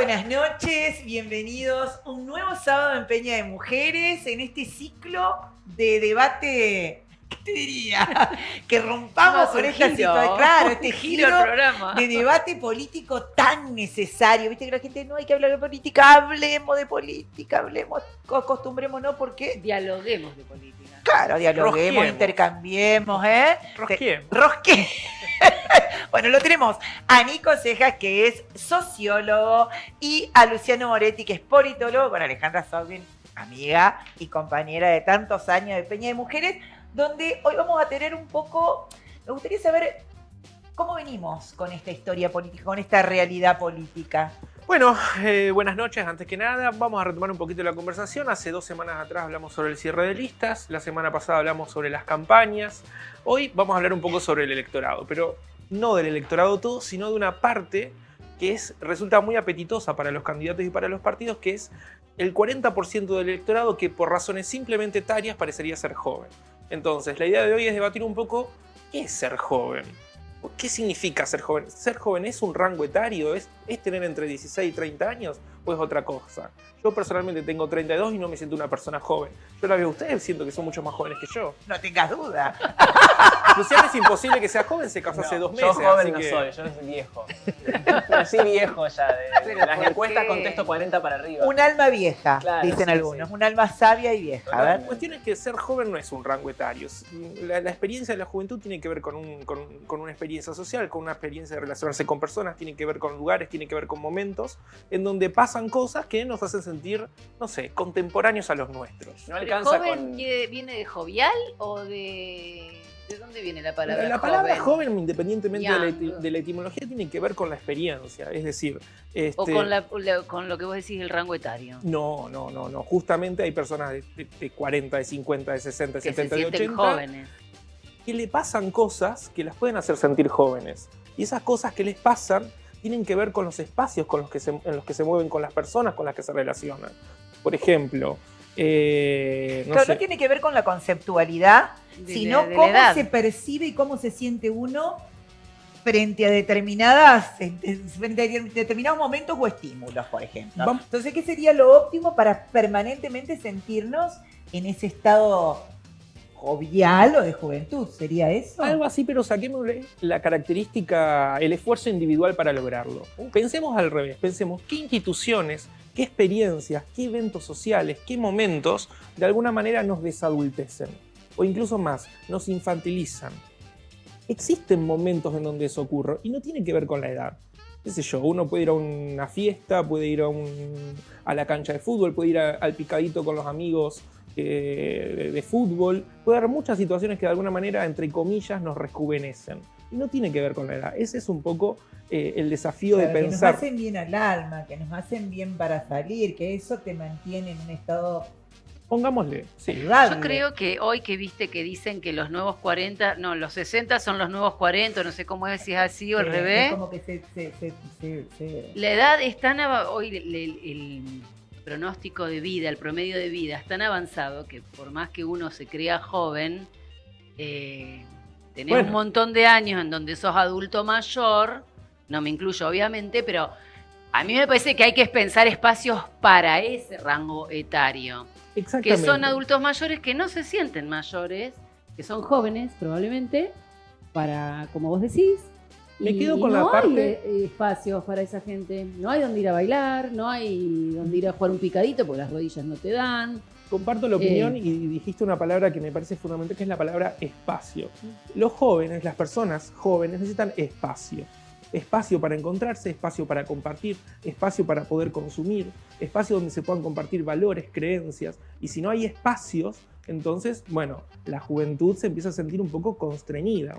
buenas noches, bienvenidos a un nuevo sábado en Peña de Mujeres, en este ciclo de debate, ¿qué te diría? Que rompamos con esta situación, claro, este giro de debate político tan necesario. Viste que la gente no hay que hablar de política, hablemos de política, acostumbrémonos porque... Dialoguemos de política. Claro, dialoguemos, Rosquemos. Intercambiemos, Rosquemos. Bueno, lo tenemos a Nico Cejas, que es sociólogo, y a Luciano Moretti, que es politólogo, con Alejandra Sobrin, amiga y compañera de tantos años de Peña de Mujeres, donde hoy vamos a tener un poco... Me gustaría saber cómo venimos con esta historia política, con esta realidad política. Bueno, buenas noches. Antes que nada, vamos a retomar un poquito la conversación. Hace 2 semanas atrás hablamos sobre el cierre de listas. La semana pasada hablamos sobre las campañas. Hoy vamos a hablar un poco sobre el electorado, pero no del electorado todo, sino de una parte que resulta muy apetitosa para los candidatos y para los partidos, que es el 40% del electorado que por razones simplemente etarias parecería ser joven. Entonces, la idea de hoy es debatir un poco qué es ser joven. ¿Qué significa ser joven? ¿Ser joven es un rango etario? ¿Es tener entre 16 y 30 años? ¿O es otra cosa? Yo personalmente tengo 32 y no me siento una persona joven. Yo la veo a ustedes, siento que son mucho más jóvenes que yo. No tengas duda. Luciano, es imposible que sea joven, se casó hace 2 meses. Yo joven así no que... soy, yo soy viejo. Nací viejo ya. De las encuestas contesto 40 para arriba. Un alma vieja, claro, dicen sí, algunos. sí. Un alma sabia y vieja. A ver. La cuestión es que ser joven no es un rango etario. La experiencia de la juventud tiene que ver con una experiencia social, con una experiencia de relacionarse con personas, tiene que ver con lugares, tiene que ver con momentos en donde pasan cosas que nos hacen sentir, no sé, contemporáneos a los nuestros. No alcanza ¿Joven con... viene de jovial o de...? ¿De dónde viene la palabra joven? La palabra joven, independientemente de la etimología, tiene que ver con la experiencia. Es decir... O con lo que vos decís, el rango etario. No. Justamente hay personas de 40, de 50, de 60, de 70, de 80... jóvenes. Que le pasan cosas que las pueden hacer sentir jóvenes. Y esas cosas que les pasan tienen que ver con los espacios en los que se mueven, con las personas con las que se relacionan. Por ejemplo... no tiene que ver con la conceptualidad, sino cómo se percibe y cómo se siente uno frente a determinados momentos o estímulos, por ejemplo. Entonces, ¿qué sería lo óptimo para permanentemente sentirnos en ese estado jovial o de juventud? ¿Sería eso? Algo así, pero saquémosle la característica, el esfuerzo individual para lograrlo. Pensemos al revés, pensemos qué instituciones, qué experiencias, qué eventos sociales, qué momentos de alguna manera nos desadultecen o incluso más, nos infantilizan. Existen momentos en donde eso ocurre y no tiene que ver con la edad. Qué sé yo, uno puede ir a una fiesta, puede ir a la cancha de fútbol, puede ir al picadito con los amigos de fútbol. Puede haber muchas situaciones que de alguna manera, entre comillas, nos rejuvenecen. Y no tiene que ver con la edad. Ese es un poco el desafío de pensar. Que nos hacen bien al alma, que nos hacen bien para salir, que eso te mantiene en un estado... Pongámosle, sí. Yo creo que hoy que viste que dicen que los nuevos 40, no, los 60 son los nuevos 40, no sé cómo es, si es así o al revés. Es como que La edad es tan... Hoy el pronóstico de vida, el promedio de vida es tan avanzado que por más que uno se crea joven, tenés un montón de años en donde sos adulto mayor, no me incluyo obviamente, pero a mí me parece que hay que pensar espacios para ese rango etario. Que son adultos mayores que no se sienten mayores, que son jóvenes probablemente, para, como vos decís, me quedo con la parte... No hay espacios para esa gente, no hay donde ir a bailar, no hay donde ir a jugar un picadito porque las rodillas no te dan. Comparto la opinión y dijiste una palabra que me parece fundamental, que es la palabra espacio. Los jóvenes, las personas jóvenes necesitan espacio. Espacio para encontrarse, espacio para compartir, espacio para poder consumir, espacio donde se puedan compartir valores, creencias. Y si no hay espacios, entonces, bueno, la juventud se empieza a sentir un poco constreñida.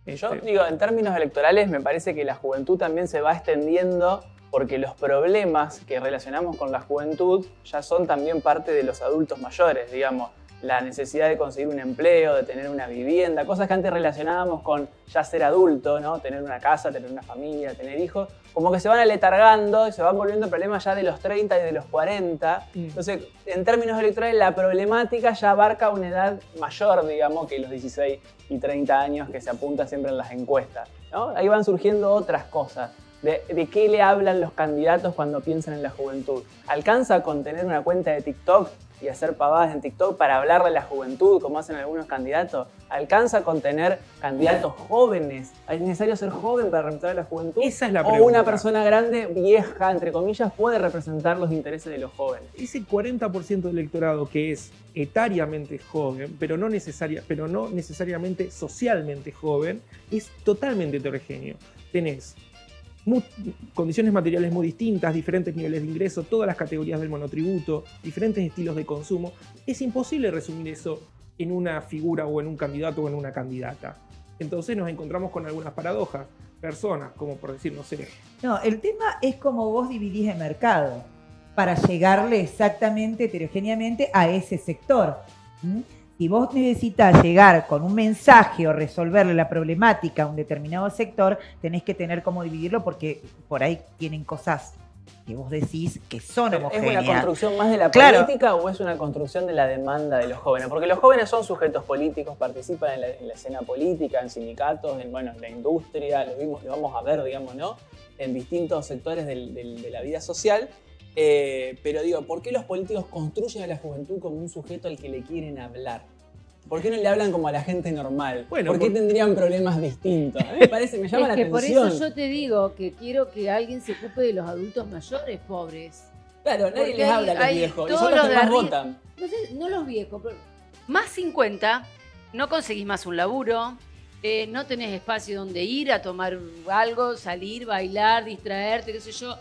Yo digo, en términos electorales me parece que la juventud también se va extendiendo porque los problemas que relacionamos con la juventud ya son también parte de los adultos mayores, digamos. La necesidad de conseguir un empleo, de tener una vivienda, cosas que antes relacionábamos con ya ser adulto, ¿no? Tener una casa, tener una familia, tener hijos, como que se van aletargando y se van volviendo problemas ya de los 30 y de los 40. Entonces, en términos electorales, la problemática ya abarca una edad mayor, digamos, que los 16 y 30 años que se apunta siempre en las encuestas, ¿no? Ahí van surgiendo otras cosas. de qué le hablan los candidatos cuando piensan en la juventud. ¿Alcanza con tener una cuenta de TikTok y hacer pavadas en TikTok para hablarle a la juventud, como hacen algunos candidatos? ¿Alcanza con tener candidatos jóvenes? ¿Es necesario ser joven para representar a la juventud? Esa es la ¿O pregunta. una persona grande, vieja, entre comillas, puede representar los intereses de los jóvenes? Ese 40% del electorado que es etariamente joven, pero no necesariamente socialmente joven, es totalmente heterogéneo. Tenés condiciones materiales muy distintas, diferentes niveles de ingreso, todas las categorías del monotributo, diferentes estilos de consumo. Es imposible resumir eso en una figura o en un candidato o en una candidata. Entonces nos encontramos con algunas paradojas. Personas, como por decir, no sé. No, el tema es cómo vos dividís el mercado para llegarle exactamente, heterogéneamente a ese sector. Si vos necesitas llegar con un mensaje o resolverle la problemática a un determinado sector, tenés que tener cómo dividirlo porque por ahí tienen cosas que vos decís que son homogéneas. ¿Es una construcción más de la Claro. política o es una construcción de la demanda de los jóvenes? Porque los jóvenes son sujetos políticos, participan en la escena política, en sindicatos, en la industria, lo vamos a ver, digamos, ¿no? En distintos sectores de la vida social. Pero digo, ¿por qué los políticos construyen a la juventud como un sujeto al que le quieren hablar? ¿Por qué no le hablan como a la gente normal? Bueno, ¿Por qué tendrían problemas distintos? A mí me parece, me llama la atención. Por eso yo te digo que quiero que alguien se ocupe de los adultos mayores, pobres. Claro, nadie Porque les habla a los hay viejos, y todos son los los que de más arriba. votan. No sé, no los viejos, pero más 50, no conseguís más un laburo, no tenés espacio donde ir a tomar algo, salir, bailar, distraerte, qué sé yo.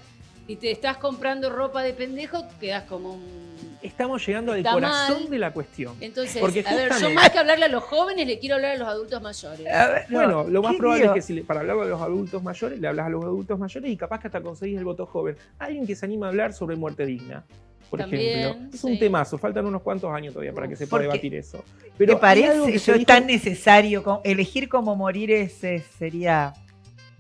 Si te estás comprando ropa de pendejo, quedás como un... Estamos llegando al Está corazón mal. de la cuestión. Entonces, Porque a ver, yo justamente- más que hablarle a los jóvenes, le quiero hablar a los adultos mayores. A ver, no, Bueno, lo más ¿qué probable digo? es que para hablar a los adultos mayores, le hablas a los adultos mayores y capaz que hasta conseguís el voto joven. Alguien que se anima a hablar sobre muerte digna, por También, ejemplo. Es sí. un temazo, faltan unos cuantos años todavía para que se pueda Porque- debatir eso. ¿Te hay algo parece que se yo dijo- tan necesario? Elegir cómo morir sería...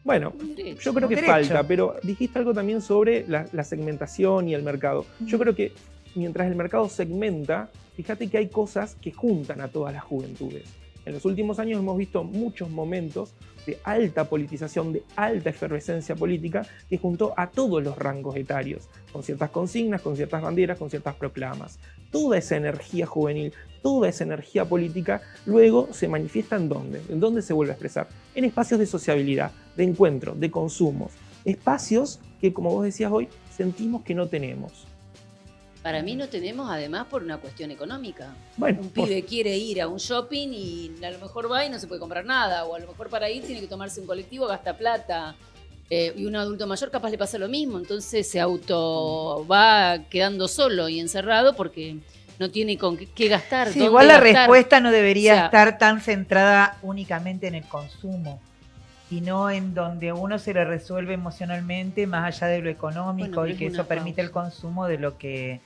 Bueno, Un derecho. yo creo Un que derecho. falta, pero dijiste algo también sobre la segmentación y el mercado. Yo creo que mientras el mercado segmenta, fíjate que hay cosas que juntan a todas las juventudes. En los últimos años hemos visto muchos momentos de alta politización, de alta efervescencia política, que juntó a todos los rangos etarios, con ciertas consignas, con ciertas banderas, con ciertas proclamas. Toda esa energía juvenil, toda esa energía política, luego se manifiesta ¿en dónde? ¿En dónde se vuelve a expresar? En espacios de sociabilidad, de encuentro, de consumos. Espacios que, como vos decías hoy, sentimos que no tenemos. Para mí no tenemos, además, por una cuestión económica. Bueno, Un pibe quiere ir a un shopping y a lo mejor va y no se puede comprar nada, o a lo mejor para ir tiene que tomarse un colectivo, gasta plata. Y un adulto mayor capaz le pasa lo mismo, entonces se va quedando solo y encerrado porque no tiene con qué gastar. Sí, dónde igual la gastar. respuesta no debería O sea, estar tan centrada únicamente en el consumo, sino en donde uno se le resuelve emocionalmente más allá de lo económico, Bueno, pero y es que una eso permite pausa. el consumo de lo que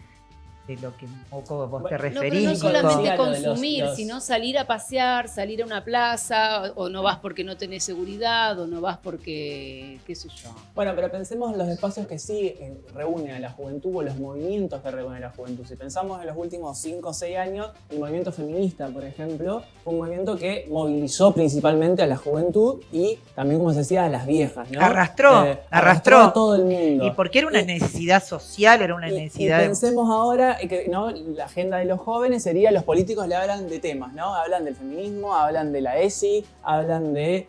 un poco vos te Bueno, No, pero referís. no Nico. solamente Claro, de consumir, los- sino salir a pasear, salir a una plaza, o no vas porque no tenés seguridad, o no vas porque, qué sé yo. Bueno, pero pensemos en los espacios que sí reúnen a la juventud o los movimientos que reúnen a la juventud. Si pensamos en los últimos 5 o 6 años, el movimiento feminista, por ejemplo, fue un movimiento que movilizó principalmente a la juventud y también, como se decía, a las viejas, ¿no? Arrastró arrastró a todo el mundo. Y porque era una necesidad social, era una Y necesidad de... pensemos ahora que ¿no? la agenda de los jóvenes sería, los políticos le hablan de temas, ¿no? Hablan del feminismo, hablan de la ESI, hablan de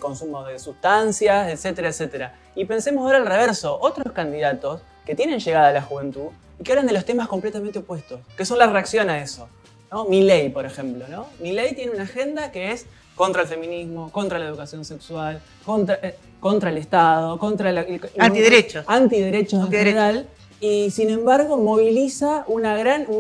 consumo de sustancias, etcétera, etcétera. Y pensemos ahora al reverso, otros candidatos que tienen llegada a la juventud y que hablan de los temas completamente opuestos, que son la reacción a eso, ¿no? Milei, por ejemplo, ¿no? Milei tiene una agenda que es contra el feminismo, contra la educación sexual, contra el Estado, contra Antiderechos. Antiderechos en Antiderechos. general. Y sin embargo moviliza un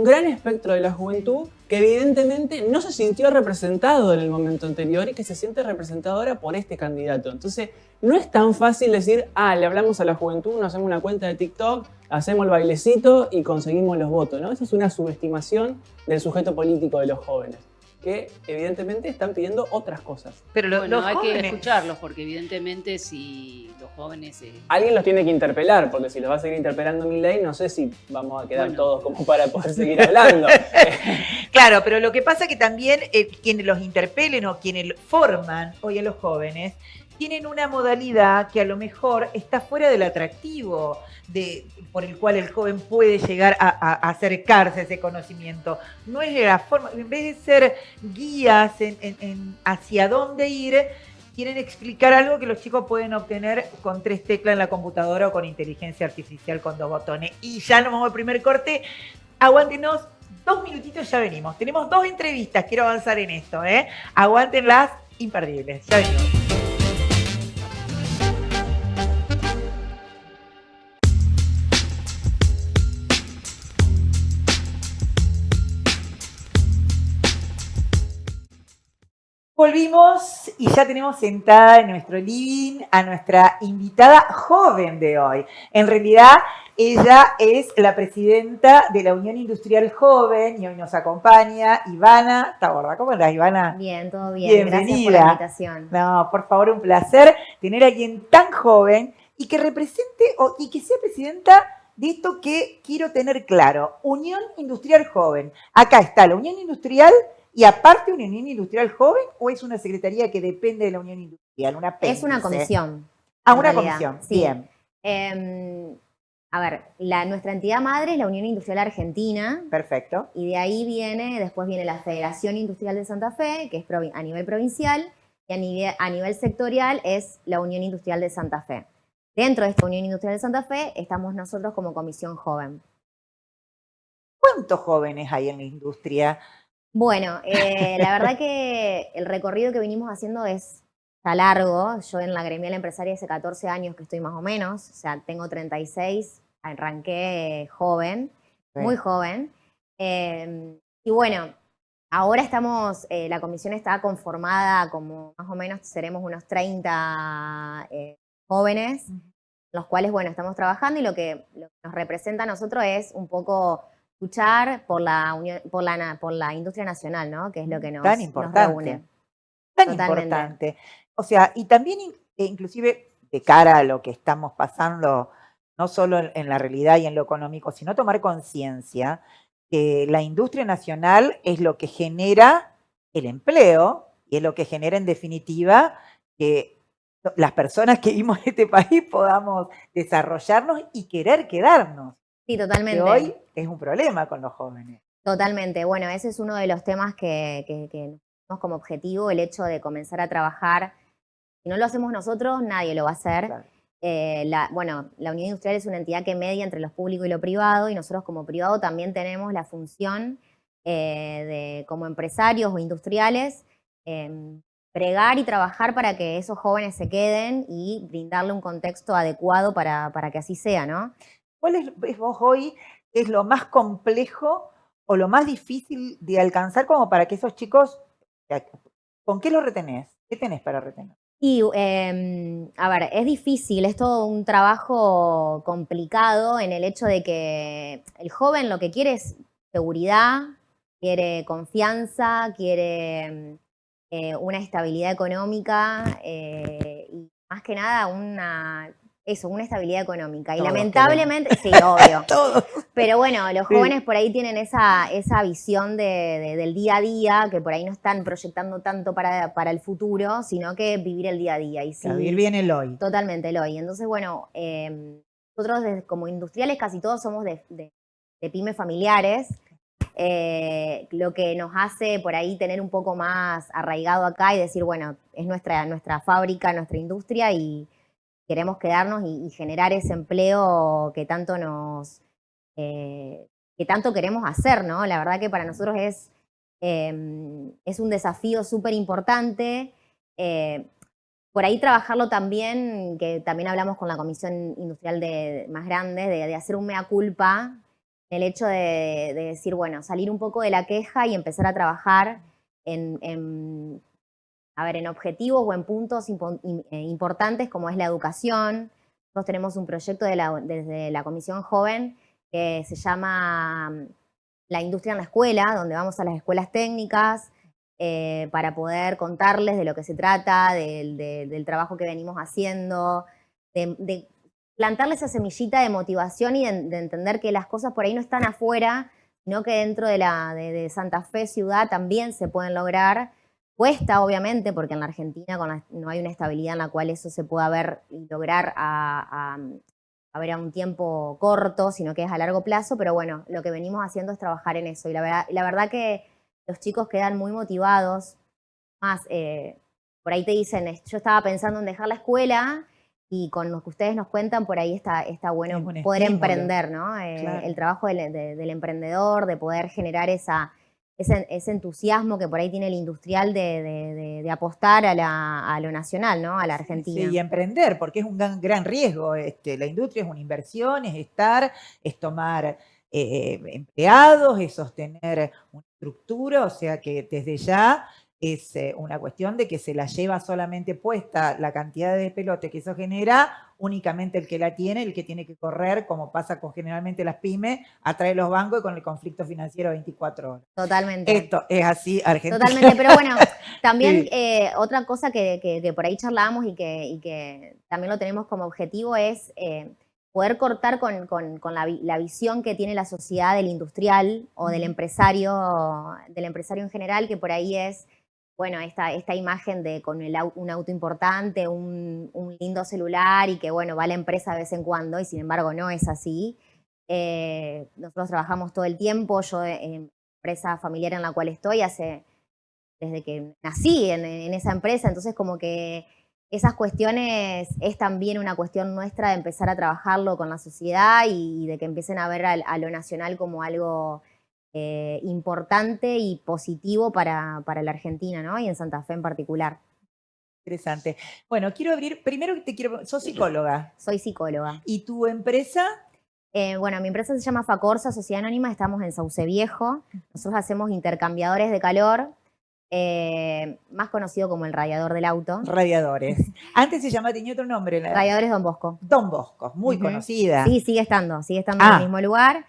gran espectro de la juventud que evidentemente no se sintió representado en el momento anterior y que se siente representado ahora por este candidato. Entonces no es tan fácil decir, le hablamos a la juventud, nos hacemos una cuenta de TikTok, hacemos el bailecito y conseguimos los votos, ¿no? Esa es una subestimación del sujeto político de los jóvenes, que evidentemente están pidiendo otras cosas. Pero Bueno, los hay jóvenes... que escucharlos porque evidentemente si los jóvenes... Alguien los tiene que interpelar, porque si los va a seguir interpelando Milei, no sé si vamos a quedar Bueno. todos como para poder seguir hablando. Claro, pero lo que pasa es que también quienes los interpelen o quienes forman hoy a los jóvenes tienen una modalidad que a lo mejor está fuera del atractivo por el cual el joven puede llegar a acercarse a ese conocimiento. No es la forma, en vez de ser guías en hacia dónde ir, quieren explicar algo que los chicos pueden obtener con 3 teclas en la computadora o con inteligencia artificial con 2 botones. Y ya nos vamos al primer corte. Aguántenos 2 minutitos, ya venimos. Tenemos 2 entrevistas, quiero avanzar en esto, ¿eh? Aguántenlas, imperdibles. Ya venimos. Volvimos y ya tenemos sentada en nuestro living a nuestra invitada joven de hoy. En realidad, ella es la presidenta de la Unión Industrial Joven y hoy nos acompaña Ivana Taborda. ¿Cómo andás, Ivana? Bien, todo bien. Bienvenida. Gracias por la invitación. No, por favor, un placer tener a alguien tan joven y que represente y que sea presidenta de esto que quiero tener claro. Unión Industrial Joven. Acá está la Unión Industrial. ¿Y aparte una Unión Industrial Joven o es una secretaría que depende de la Unión Industrial? Es una comisión. Una comisión, sí. Bien. A ver, nuestra entidad madre es la Unión Industrial Argentina. Perfecto. Y de ahí después viene la Federación Industrial de Santa Fe, que es a nivel provincial, y a nivel sectorial es la Unión Industrial de Santa Fe. Dentro de esta Unión Industrial de Santa Fe estamos nosotros como Comisión Joven. ¿Cuántos jóvenes hay en la industria? Bueno, la verdad que el recorrido que venimos haciendo está largo. Yo en la gremial empresaria hace 14 años que estoy más o menos, o sea, tengo 36, arranqué joven, muy joven. Y bueno, ahora la comisión está conformada como más o menos seremos unos 30 jóvenes, los cuales, bueno, estamos trabajando y lo que nos representa a nosotros es un poco luchar por la industria nacional, ¿no? Que es lo que nos reúne. Tan importante. O sea, y también inclusive de cara a lo que estamos pasando, no solo en la realidad y en lo económico, sino tomar conciencia que la industria nacional es lo que genera el empleo y es lo que genera en definitiva que las personas que vivimos en este país podamos desarrollarnos y querer quedarnos. Sí, totalmente. Que hoy es un problema con los jóvenes. Totalmente. Bueno, ese es uno de los temas que tenemos como objetivo, el hecho de comenzar a trabajar. Si no lo hacemos nosotros, nadie lo va a hacer. Claro. La Unión Industrial es una entidad que media entre lo público y lo privado, y nosotros como privado también tenemos la función como empresarios o industriales, pregar y trabajar para que esos jóvenes se queden y brindarle un contexto adecuado para que así sea, ¿no? ¿Cuál es vos hoy es lo más complejo o lo más difícil de alcanzar como para que esos chicos, ¿con qué los retenés? ¿Qué tenés para retener? Y, a ver, es difícil, es todo un trabajo complicado en el hecho de que el joven lo que quiere es seguridad, quiere confianza, quiere una estabilidad económica y más que nada una estabilidad económica. Todos y lamentablemente, sí, obvio. Todos. Pero bueno, los jóvenes por ahí tienen esa visión del día a día, que por ahí no están proyectando tanto para el futuro, sino que vivir el día a día. Y sí, vivir bien el hoy. Totalmente el hoy. Entonces, bueno, nosotros como industriales casi todos somos de pymes familiares, lo que nos hace por ahí tener un poco más arraigado acá y decir, bueno, es nuestra fábrica, nuestra industria y queremos quedarnos y generar ese empleo que tanto queremos hacer, ¿no? La verdad que para nosotros es un desafío súper importante. Por ahí trabajarlo también, que también hablamos con la Comisión Industrial más grande, de hacer un mea culpa, el hecho de decir, bueno, salir un poco de la queja y empezar a trabajar en objetivos o en puntos importantes como es la educación. Nosotros tenemos un proyecto desde la Comisión Joven que se llama La Industria en la Escuela, donde vamos a las escuelas técnicas para poder contarles de lo que se trata, del trabajo que venimos haciendo, de plantarles esa semillita de motivación y de entender que las cosas por ahí no están afuera, sino que dentro de Santa Fe ciudad también se pueden lograr, Cuesta, obviamente, porque en la Argentina no hay una estabilidad en la cual eso se pueda ver y lograr a ver a un tiempo corto, sino que es a largo plazo, pero bueno, lo que venimos haciendo es trabajar en eso. Y la verdad que los chicos quedan muy motivados. Más, por ahí te dicen, yo estaba pensando en dejar la escuela y con lo que ustedes nos cuentan, por ahí está bueno poder emprender, ¿no? Claro. El trabajo del emprendedor, de poder generar ese entusiasmo que por ahí tiene el industrial de apostar a lo nacional, ¿no? A la Argentina. Sí, y emprender, porque es un gran riesgo. La industria es una inversión, es tomar empleados, es sostener una estructura, o sea que desde ya es una cuestión de que se la lleva solamente puesta la cantidad de pelote que eso genera, únicamente el que la tiene, el que tiene que correr, como pasa con generalmente las pymes, atrás de los bancos y con el conflicto financiero 24 horas. Totalmente. Esto es así, Argentina. Totalmente, pero bueno, también sí. Otra cosa que por ahí charlamos y que también lo tenemos como objetivo es poder cortar con la visión que tiene la sociedad del industrial o del empresario en general, que por ahí es, bueno, esta imagen de con un auto importante, un lindo celular y que, bueno, va a la empresa de vez en cuando y sin embargo no es así. Nosotros trabajamos todo el tiempo, yo en empresa familiar en la cual estoy desde que nací en esa empresa, entonces como que esas cuestiones es también una cuestión nuestra de empezar a trabajarlo con la sociedad y de que empiecen a ver a lo nacional como algo importante y positivo para la Argentina, ¿no? Y en Santa Fe en particular. Interesante. Bueno, quiero abrir, primero sos psicóloga. Soy psicóloga. ¿Y tu empresa? Bueno, mi empresa se llama Facorsa, Sociedad Anónima, estamos en Sauce Viejo. Nosotros hacemos intercambiadores de calor, más conocido como el radiador del auto. Radiadores. Antes se llamaba, tenía otro nombre. Radiadores Don Bosco. Don Bosco, muy conocida. Sí, sigue estando en el mismo lugar,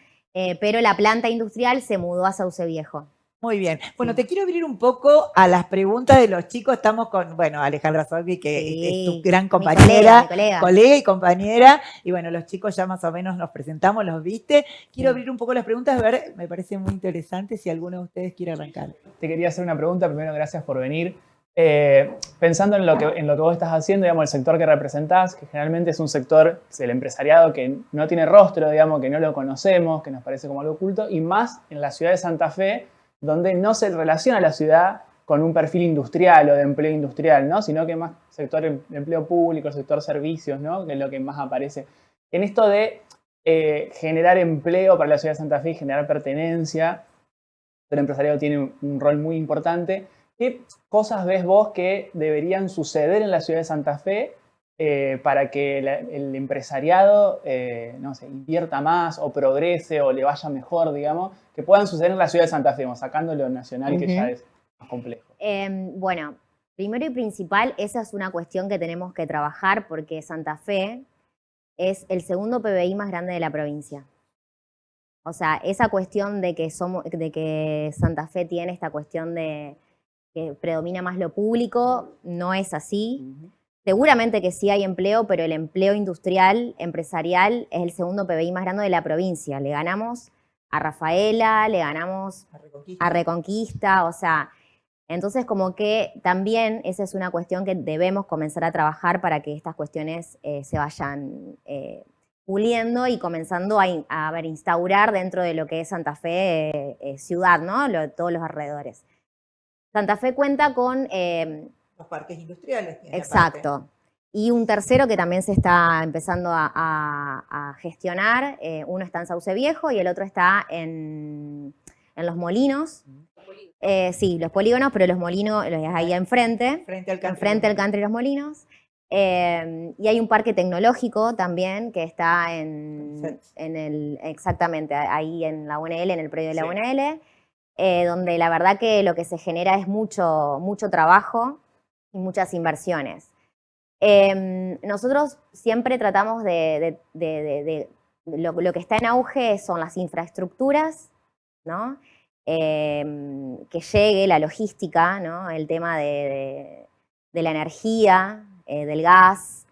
pero la planta industrial se mudó a Sauce Viejo. Muy bien. Bueno, te quiero abrir un poco a las preguntas de los chicos. Estamos con, bueno, Alejandra Solvi, que es tu gran compañera, mi colega y compañera. Y bueno, los chicos ya más o menos nos presentamos, los viste. Quiero abrir un poco las preguntas, a ver, me parece muy interesante si alguno de ustedes quiere arrancar. Te quería hacer una pregunta, primero gracias por venir. Pensando en lo que vos estás haciendo, digamos, el sector que representás, que generalmente es un sector, el empresariado, que no tiene rostro, digamos, que no lo conocemos, que nos parece como algo oculto, y más en la ciudad de Santa Fe, donde no se relaciona la ciudad con un perfil industrial o de empleo industrial, ¿no? Sino que más sector de empleo público, sector servicios, ¿no? Que es lo que más aparece. En esto de generar empleo para la ciudad de Santa Fe y generar pertenencia, el empresariado tiene un rol muy importante. ¿Qué cosas ves vos que deberían suceder en la ciudad de Santa Fe para que el empresariado no sé, invierta más o progrese o le vaya mejor, digamos, que puedan suceder en la ciudad de Santa Fe, sacando lo nacional que ya es más complejo? Bueno, primero y principal, esa es una cuestión que tenemos que trabajar porque Santa Fe es el segundo PBI más grande de la provincia. O sea, esa cuestión de que Santa Fe tiene esta cuestión de que predomina más lo público, no es así. Seguramente que sí hay empleo, pero el empleo industrial, empresarial, es el segundo PBI más grande de la provincia. Le ganamos a Rafaela, le ganamos a Reconquista, o sea, entonces como que también esa es una cuestión que debemos comenzar a trabajar para que estas cuestiones se vayan puliendo y comenzando a instaurar dentro de lo que es Santa Fe ciudad, ¿no? Todos los alrededores. Santa Fe cuenta con los parques industriales. Exacto. Y un tercero que también se está empezando a gestionar. Uno está en Sauce Viejo y el otro está en Los Molinos. Sí, los polígonos, pero los molinos ahí enfrente. Enfrente al country Los Molinos. Y hay un parque tecnológico también que está exactamente, ahí en la UNL, en el predio de la UNL. Donde la verdad que lo que se genera es mucho trabajo y muchas inversiones. Nosotros siempre tratamos lo que está en auge son las infraestructuras, ¿no? Que llegue la logística, ¿no? El tema de la energía, del gas,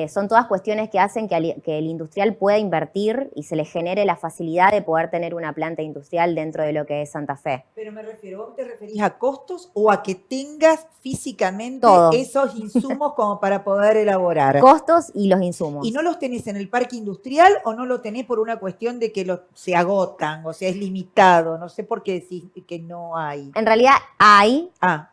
Son todas cuestiones que hacen que el industrial pueda invertir y se le genere la facilidad de poder tener una planta industrial dentro de lo que es Santa Fe. Pero me refiero, ¿vos te referís a costos o a que tengas físicamente todo esos insumos como para poder elaborar? Costos y los insumos. ¿Y no los tenés en el parque industrial o no lo tenés por una cuestión de que se agotan, o sea, es limitado? No sé por qué decís que no hay. En realidad hay,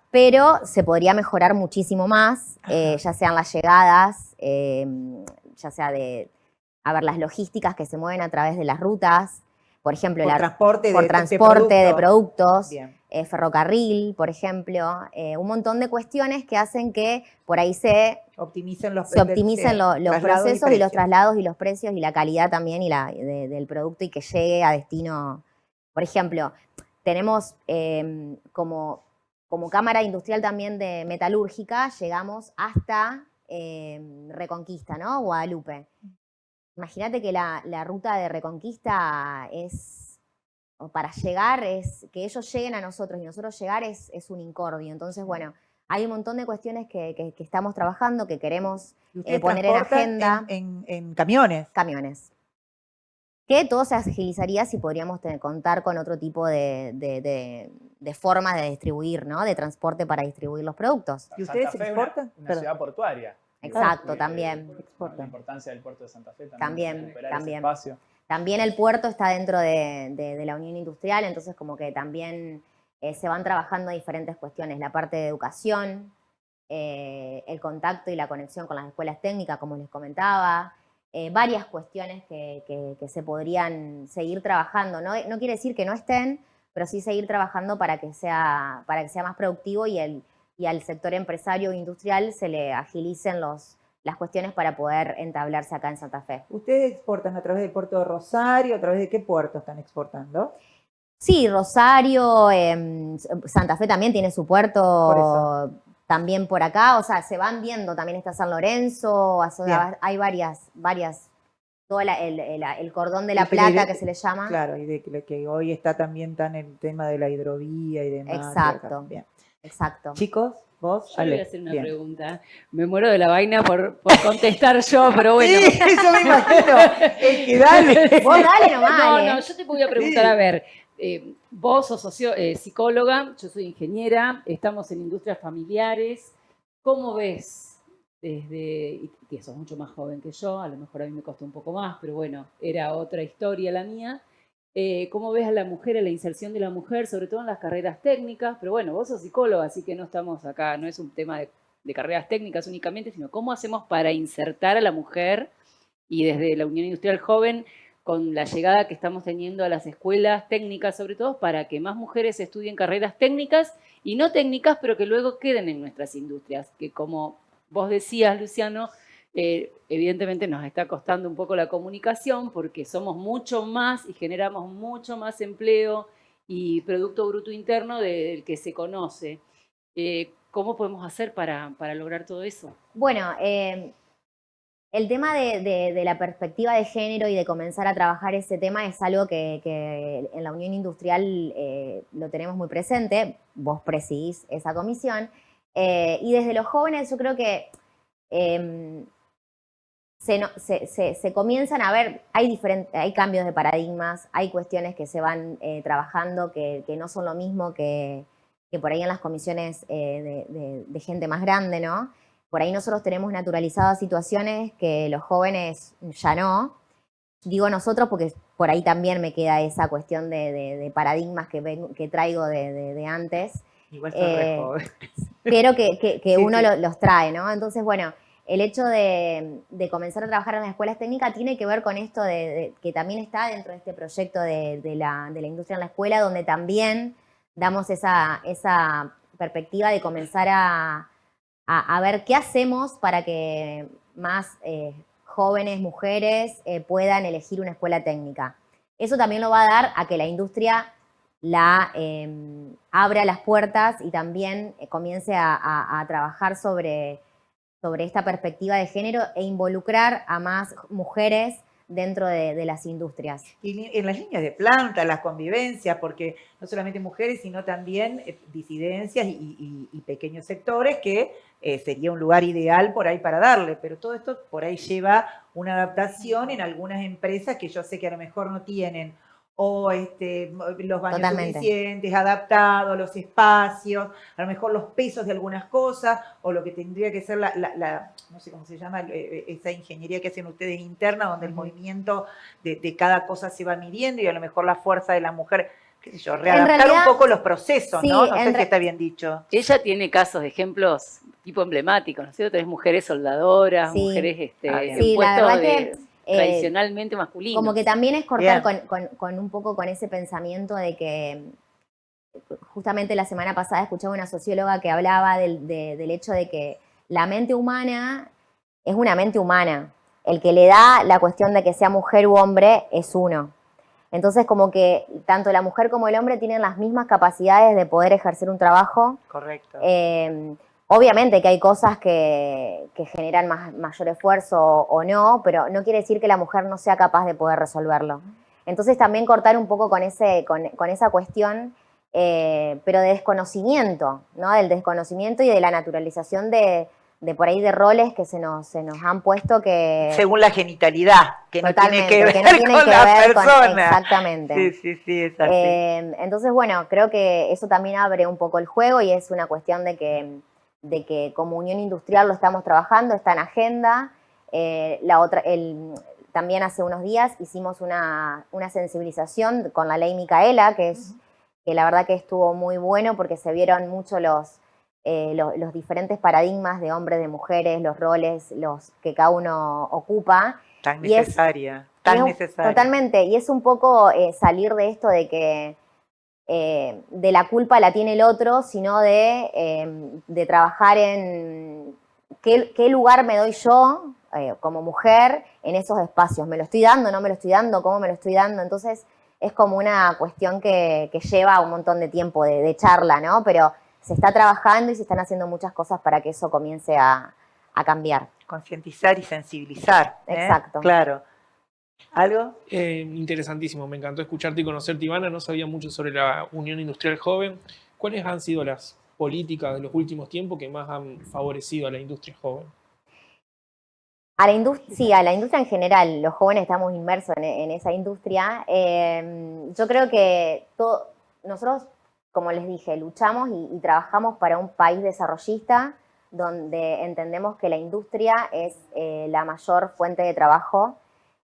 pero se podría mejorar muchísimo más, ya sean las llegadas, ya sea las logísticas que se mueven a través de las rutas, por ejemplo, por transporte de productos, ferrocarril, por ejemplo, un montón de cuestiones que hacen que por ahí se optimicen los procesos y los traslados y los precios y la calidad también del producto y que llegue a destino. Por ejemplo, tenemos como cámara industrial también de metalúrgica, llegamos hasta Reconquista, ¿no? Guadalupe. Imagínate que la ruta de Reconquista para llegar, que ellos lleguen a nosotros y nosotros llegar es un incordio. Entonces, bueno, hay un montón de cuestiones que estamos trabajando, que queremos poner en agenda. En camiones. Camiones. Que todo se agilizaría si podríamos contar con otro tipo de formas de distribuir, ¿no? De transporte para distribuir los productos. ¿Y ustedes exportan? Una ciudad portuaria. Exacto, también. La importancia del puerto de Santa Fe también. También el puerto está dentro de la Unión Industrial, entonces como que también se van trabajando diferentes cuestiones. La parte de educación, el contacto y la conexión con las escuelas técnicas, como les comentaba. Varias cuestiones que se podrían seguir trabajando. No quiere decir que no estén, pero sí seguir trabajando para que sea más productivo y al sector empresario e industrial se le agilicen las cuestiones para poder entablarse acá en Santa Fe. ¿Ustedes exportan a través del puerto de Rosario? ¿A través de qué puerto están exportando? Sí, Rosario, Santa Fe también tiene su puerto también por acá, o sea, se van viendo, también está San Lorenzo, hay varias, todo el cordón de la Plata que se le llama. Claro, y de que hoy está también tan el tema de la hidrovía y demás. Exacto, exacto. Chicos, vos. Yo le voy a hacer una pregunta. Me muero de la vaina por contestar yo, pero bueno. Sí, eso me imagino. Es que dale. Vos dale nomás. No, yo te voy a preguntar, a ver, vos sos psicóloga, yo soy ingeniera, estamos en industrias familiares. ¿Cómo ves y que sos mucho más joven que yo, a lo mejor a mí me costó un poco más, pero bueno, era otra historia la mía? ¿Cómo ves a la mujer, a la inserción de la mujer, sobre todo en las carreras técnicas? Pero bueno, vos sos psicóloga, así que no estamos acá, no es un tema de carreras técnicas únicamente, sino cómo hacemos para insertar a la mujer y desde la Unión Industrial Joven, con la llegada que estamos teniendo a las escuelas técnicas, sobre todo, para que más mujeres estudien carreras técnicas y no técnicas, pero que luego queden en nuestras industrias, que como vos decías, Luciano, evidentemente nos está costando un poco la comunicación porque somos mucho más y generamos mucho más empleo y Producto Bruto Interno del que se conoce. ¿Cómo podemos hacer para lograr todo eso? Bueno, el tema de la perspectiva de género y de comenzar a trabajar ese tema es algo que en la Unión Industrial lo tenemos muy presente. Vos presidís esa comisión. Y desde los jóvenes yo creo que se comienzan a ver, hay cambios de paradigmas, hay cuestiones que se van trabajando que no son lo mismo que por ahí en las comisiones de gente más grande, ¿no? Por ahí nosotros tenemos naturalizadas situaciones que los jóvenes ya no. Digo nosotros porque por ahí también me queda esa cuestión de paradigmas que traigo de antes. Igual son re jóvenes. Pero que uno los trae, ¿no? Entonces, bueno, el hecho de comenzar a trabajar en las escuelas técnicas tiene que ver con esto que también está dentro de este proyecto de la industria en la escuela, donde también damos esa perspectiva de comenzar a ver qué hacemos para que más jóvenes, mujeres, puedan elegir una escuela técnica. Eso también lo va a dar a que la industria abra las puertas y también comience a trabajar sobre esta perspectiva de género e involucrar a más mujeres dentro de las industrias. Y en las líneas de planta, las convivencias, porque no solamente mujeres, sino también disidencias y pequeños sectores que sería un lugar ideal por ahí para darle, pero todo esto por ahí lleva una adaptación en algunas empresas que yo sé que a lo mejor no tienen o los baños Totalmente. suficientes, adaptados, los espacios, a lo mejor los pesos de algunas cosas, o lo que tendría que ser no sé cómo se llama, esa ingeniería que hacen ustedes interna, donde el movimiento de cada cosa se va midiendo y a lo mejor la fuerza de la mujer, qué sé yo, readaptar realidad, un poco los procesos, sí, ¿no? No sé si está bien dicho. Ella tiene casos de ejemplos tipo emblemáticos, ¿no es cierto? Tenés mujeres soldadoras, Sí. mujeres en Sí, la puestos verdad que tradicionalmente masculinos. como que también es cortar con un poco con ese pensamiento de que justamente la semana pasada escuchaba una socióloga que hablaba del hecho de que la mente humana es una mente humana. El que le da la cuestión de que sea mujer u hombre es uno. Entonces, como que tanto la mujer como el hombre tienen las mismas capacidades de poder ejercer un trabajo. Correcto. Obviamente que hay cosas que generan mayor esfuerzo o no, pero no quiere decir que la mujer no sea capaz de poder resolverlo. Entonces, también cortar un poco con esa cuestión, pero de desconocimiento, ¿no? Del desconocimiento y de la naturalización de por ahí de roles que se nos han puesto que... Según la genitalidad, que no tiene que ver con la persona. Exactamente. Sí, es así. Entonces, bueno, creo que eso también abre un poco el juego y es una cuestión de que como Unión Industrial lo estamos trabajando, está en agenda. También hace unos días hicimos una sensibilización con la ley Micaela, que la verdad que estuvo muy bueno porque se vieron mucho los diferentes paradigmas de hombres, de mujeres, los roles, los que cada uno ocupa. Tan necesaria. Totalmente, y es un poco salir de esto de que de la culpa la tiene el otro, sino de trabajar en qué lugar me doy yo como mujer en esos espacios. ¿Me lo estoy dando, no me lo estoy dando, cómo me lo estoy dando? Entonces es como una cuestión que lleva un montón de tiempo de charla, ¿no? Pero se está trabajando y se están haciendo muchas cosas para que eso comience a cambiar. Concientizar y sensibilizar. Exacto. Claro. ¿Algo? Interesantísimo, me encantó escucharte y conocerte, Ivana. No sabía mucho sobre la Unión Industrial Joven. ¿Cuáles han sido las políticas de los últimos tiempos que más han favorecido a la industria joven? A la industria en general, los jóvenes estamos inmersos en esa industria. Yo creo que nosotros, como les dije, luchamos y trabajamos para un país desarrollista donde entendemos que la industria es la mayor fuente de trabajo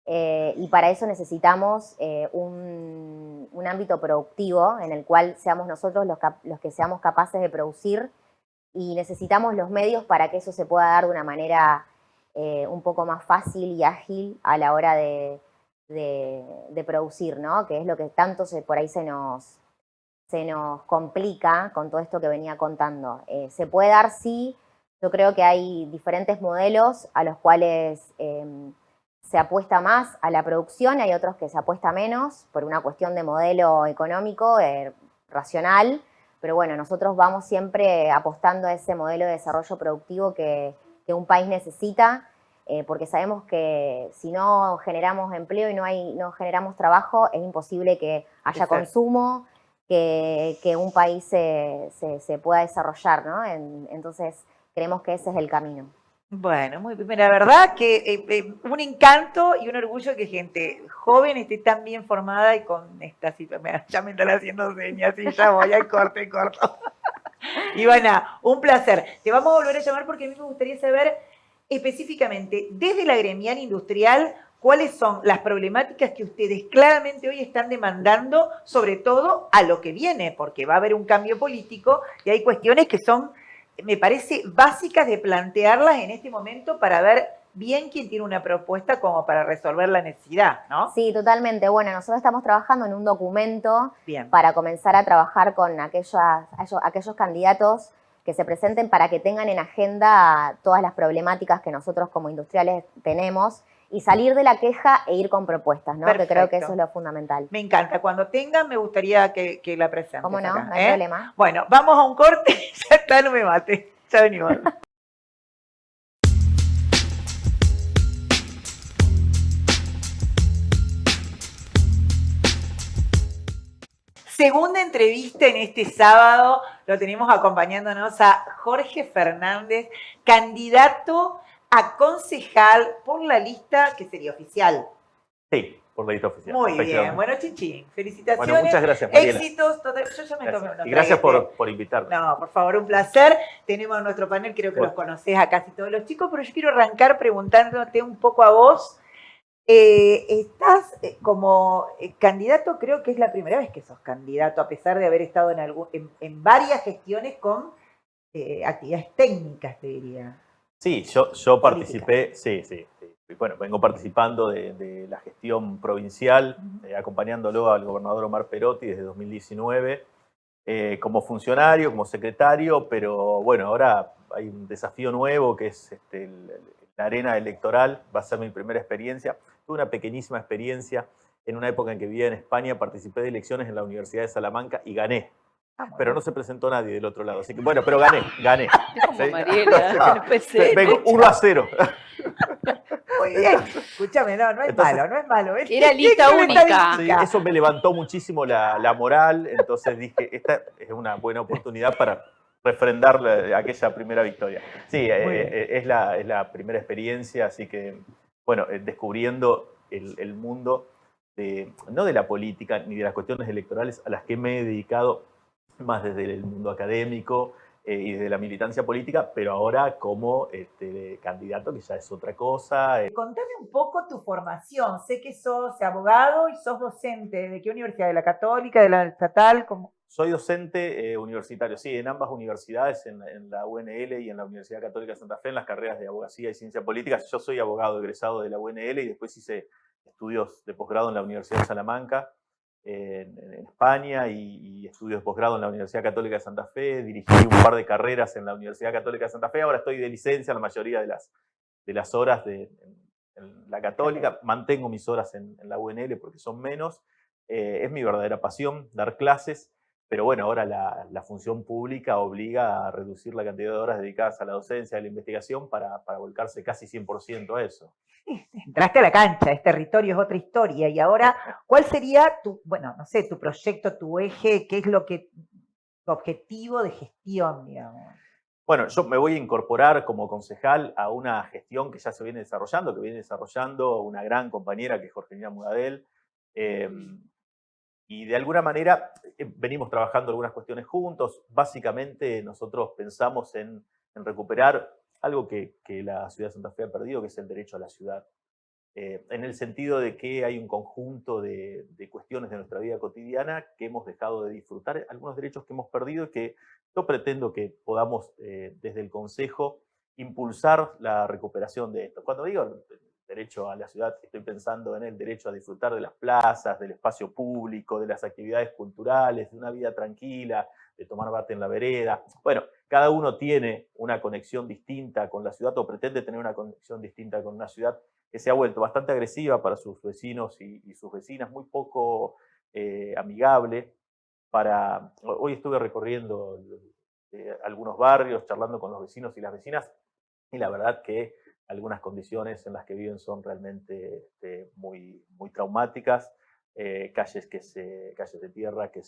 y para eso necesitamos un ámbito productivo en el cual seamos nosotros los que seamos capaces de producir y necesitamos los medios para que eso se pueda dar de una manera un poco más fácil y ágil a la hora de producir, ¿no? Que es lo que tanto por ahí se nos complica con todo esto que venía contando. Se puede dar, sí. Yo creo que hay diferentes modelos a los cuales se apuesta más a la producción, hay otros que se apuesta menos por una cuestión de modelo económico, racional, pero bueno, nosotros vamos siempre apostando a ese modelo de desarrollo productivo que un país necesita, porque sabemos que si no generamos empleo y no generamos trabajo, es imposible que haya consumo, que un país se pueda desarrollar, ¿no? Entonces, creemos que ese es el camino. Bueno, muy bien. La verdad que un encanto y un orgullo que gente joven esté tan bien formada y con esta situación. Ya me están haciendo señas y ya voy al corto. Ivana, un placer. Te vamos a volver a llamar porque a mí me gustaría saber específicamente, desde la gremial industrial, cuáles son las problemáticas que ustedes claramente hoy están demandando, sobre todo a lo que viene, porque va a haber un cambio político y hay cuestiones que son, me parece, básicas de plantearlas en este momento para ver bien quién tiene una propuesta como para resolver la necesidad, ¿no? Sí, totalmente. Bueno, nosotros estamos trabajando en un documento para comenzar a trabajar con aquellos candidatos que se presenten para que tengan en agenda todas las problemáticas que nosotros como industriales tenemos y salir de la queja e ir con propuestas, ¿no? Que creo que eso es lo fundamental. Me encanta. Cuando tengan, me gustaría que la presenten. ¿Cómo no? No hay problema. Bueno, vamos a un corte. Ya está, no me mate. Ya venimos. segunda entrevista en este sábado. Lo tenemos acompañándonos a Jorge Fernández, candidato a concejal por la lista que sería oficial. Sí, por la lista oficial. Muy bien. Bueno, Chinchín, felicitaciones. Bueno, muchas gracias, Mariela. Éxitos. Yo ya me tomé Y gracias por invitarme. No, por favor, un placer. Tenemos nuestro panel, creo que los conocés a casi todos los chicos, pero yo quiero arrancar preguntándote un poco a vos. Estás como candidato, creo que es la primera vez que sos candidato, a pesar de haber estado en varias gestiones con actividades técnicas, te diría. Sí, yo participé, sí. Bueno, vengo participando de la gestión provincial, acompañándolo al gobernador Omar Perotti desde 2019, como funcionario, como secretario, pero bueno, ahora hay un desafío nuevo que es la arena electoral, va a ser mi primera experiencia. Tuve una pequeñísima experiencia en una época en que vivía en España, participé de elecciones en la Universidad de Salamanca y gané. Pero no se presentó nadie del otro lado, así que bueno, pero gané. Como Mariela, Vengo 1-0. Muy bien, escúchame, no es malo. Era lista única. Sí, eso me levantó muchísimo la moral, entonces dije, esta es una buena oportunidad para refrendar aquella primera victoria. Sí, es la primera experiencia, así que, bueno, descubriendo el mundo, no de la política ni de las cuestiones electorales a las que me he dedicado más desde el mundo académico y desde la militancia política, pero ahora como candidato, que ya es otra cosa. Contame un poco tu formación. Sé que sos abogado y sos docente. ¿De qué universidad? ¿De la Católica, de la estatal? ¿Cómo? Soy docente universitario, sí, en ambas universidades, en la UNL y en la Universidad Católica de Santa Fe, en las carreras de abogacía y ciencia política. Yo soy abogado egresado de la UNL y después hice estudios de posgrado en la Universidad de Salamanca, en España, y estudios de posgrado en la Universidad Católica de Santa Fe. Dirigí un par de carreras en la Universidad Católica de Santa Fe. Ahora estoy de licencia la mayoría de las horas en la Católica. Mantengo mis horas en la UNL porque son menos. Es mi verdadera pasión, dar clases. Pero bueno, ahora la función pública obliga a reducir la cantidad de horas dedicadas a la docencia, a la investigación, para volcarse casi 100% a eso. Entraste a la cancha, es territorio, es otra historia. Y ahora, ¿cuál sería tu proyecto, tu eje? ¿Qué es tu objetivo de gestión, digamos? Bueno, yo me voy a incorporar como concejal a una gestión que ya se viene desarrollando, que viene desarrollando una gran compañera que es Jorgelina Mudadel. Y de alguna manera venimos trabajando algunas cuestiones juntos. Básicamente nosotros pensamos en recuperar algo que la ciudad de Santa Fe ha perdido, que es el derecho a la ciudad. En el sentido de que hay un conjunto de cuestiones de nuestra vida cotidiana que hemos dejado de disfrutar, algunos derechos que hemos perdido y que yo pretendo que podamos desde el Consejo impulsar la recuperación de esto. Cuando digo derecho a la ciudad, estoy pensando en el derecho a disfrutar de las plazas, del espacio público, de las actividades culturales, de una vida tranquila, de tomar mate en la vereda. Bueno, cada uno tiene una conexión distinta con la ciudad o pretende tener una conexión distinta con una ciudad que se ha vuelto bastante agresiva para sus vecinos y sus vecinas, muy poco amigable. Hoy estuve recorriendo algunos barrios, charlando con los vecinos y las vecinas, y la verdad que algunas condiciones en las que viven son realmente muy, muy traumáticas. Calles de tierra que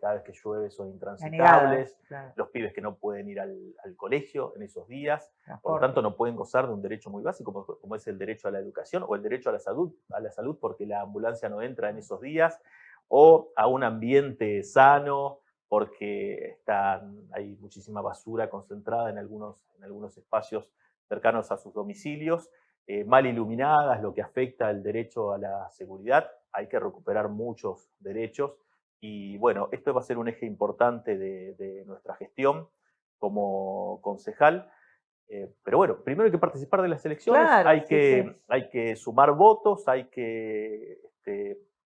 cada vez que llueve son intransitables. Claro. Los pibes que no pueden ir al colegio en esos días, por lo tanto no pueden gozar de un derecho muy básico como es el derecho a la educación o el derecho a la salud porque la ambulancia no entra en esos días, o a un ambiente sano porque hay muchísima basura concentrada en algunos espacios cercanos a sus domicilios, mal iluminadas, lo que afecta el derecho a la seguridad. Hay que recuperar muchos derechos y bueno, esto va a ser un eje importante de nuestra gestión como concejal. Pero bueno, primero hay que participar de las elecciones, claro, hay que sumar votos, hay que